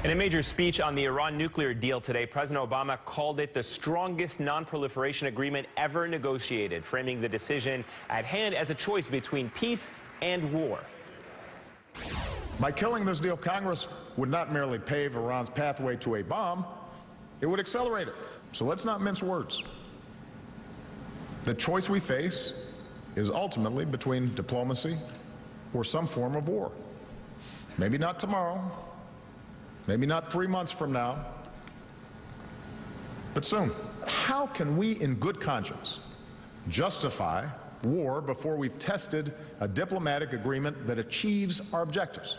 In a major speech on the Iran nuclear deal today, President Obama called it the strongest non-proliferation agreement ever negotiated, framing the decision at hand as a choice between peace and war. By killing this deal, Congress would not merely pave Iran's pathway to a bomb, it would accelerate it. So let's not mince words. The choice we face is ultimately between diplomacy or some form of war. Maybe not tomorrow, maybe not 3 months from now, but soon. How can we, in good conscience, justify war before we've tested a diplomatic agreement that achieves our objectives?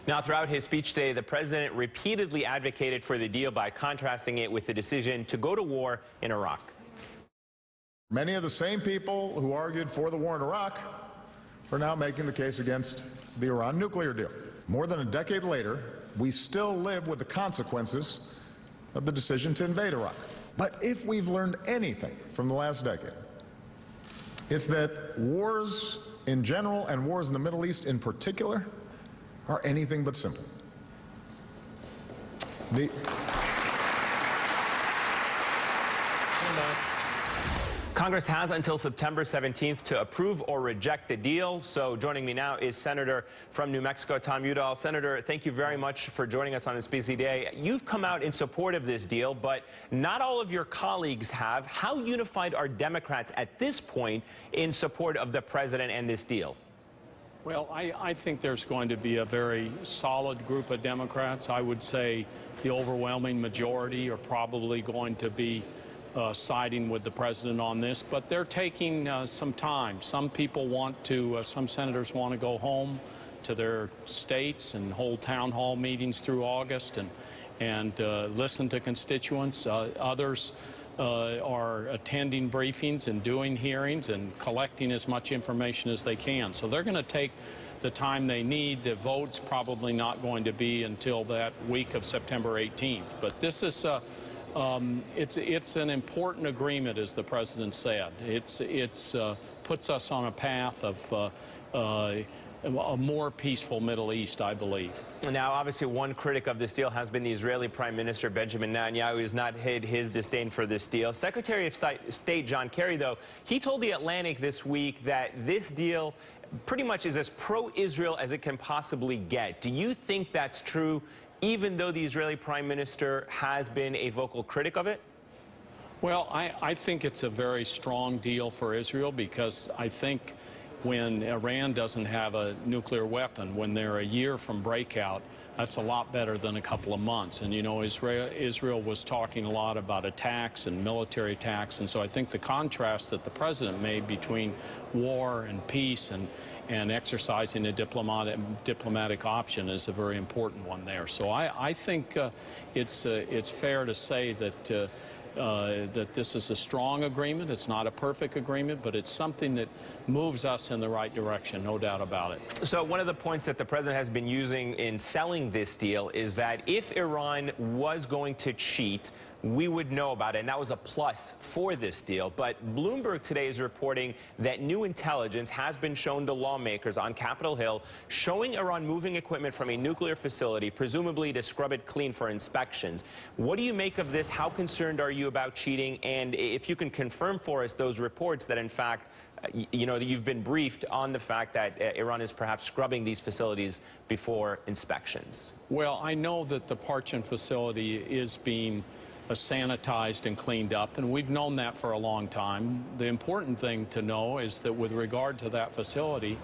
Now, throughout his speech today, the president repeatedly advocated for the deal by contrasting it with the decision to go to war in Iraq. Many of the same people who argued for the war in Iraq are now making the case against the Iran nuclear deal. More than a decade later, we still live with the consequences of the decision to invade Iraq. But if we've learned anything from the last decade, it's that wars in general and wars in the Middle East in particular are anything but simple. Congress has until September 17th to approve or reject the deal. So joining me now is Senator from New Mexico, Tom Udall. Senator, thank you very much for joining us on this busy day. You've come out in support of this deal, but not all of your colleagues have. How unified are Democrats at this point in support of the president and this deal? Well, I think there's going to be a very solid group of Democrats. I would say the overwhelming majority are probably going to be siding with the president on this, but they're taking some time. Some people want to, some senators want to go home to their states and hold town hall meetings through August and listen to constituents. Others are attending briefings and doing hearings and collecting as much information as they can. So they're going to take the time they need. The vote's probably not going to be until that week of September 18th. But this is it's an important agreement, as the president said. It puts us on a path of a more peaceful Middle East, I believe. Now, obviously, one critic of this deal has been the Israeli Prime Minister Benjamin Netanyahu, who has not hid his disdain for this deal. Secretary of State John Kerry, though, he told The Atlantic this week that this deal pretty much is as pro-Israel as it can possibly get. Do you think that's true, even though the Israeli Prime Minister has been a vocal critic of it? Well, I think it's a very strong deal for Israel, because I think when Iran doesn't have a nuclear weapon, when they're a year from breakout, that's a lot better than a couple of months. And, you know, Israel was talking a lot about attacks and military attacks, and so I think the contrast that the president made between war and peace and exercising a diplomatic option is a very important one there. So I think it's fair to say that that this is a strong agreement. It's not a perfect agreement, but it's something that moves us in the right direction, no doubt about it. So one of the points that the president has been using in selling this deal is that if Iran was going to cheat, we would know about it, and that was a plus for this deal. But Bloomberg today is reporting that new intelligence has been shown to lawmakers on Capitol Hill, showing Iran moving equipment from a nuclear facility, presumably to scrub it clean for inspections. What do you make of this? How concerned are you about cheating? And if you can confirm for us those reports that, in fact, you know, that you've been briefed on the fact that Iran is perhaps scrubbing these facilities before inspections. Well, I know that the Parchin facility is being sanitized and cleaned up, and we've known that for a long time. The important thing to know is that with regard to that facility,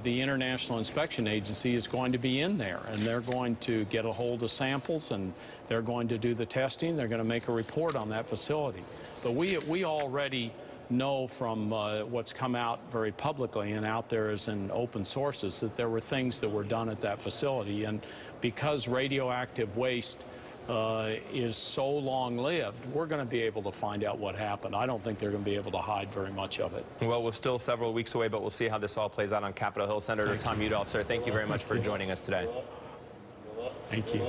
the International Inspection Agency is going to be in there, and they're going to get a hold of samples, and they're going to do the testing. They're going to make a report on that facility. But we already know from what's come out very publicly and out there as in open sources that there were things that were done at that facility, and because radioactive waste is so long-lived, we're going to be able to find out what happened. I don't think they're going to be able to hide very much of it. Well, we're still several weeks away, but we'll see how this all plays out on Capitol Hill. Senator Tom Udall, sir, thank you very much for joining us today. Thank you.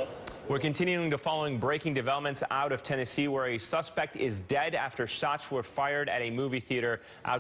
We're continuing to following breaking developments out of Tennessee, where a suspect is dead after shots were fired at a movie theater out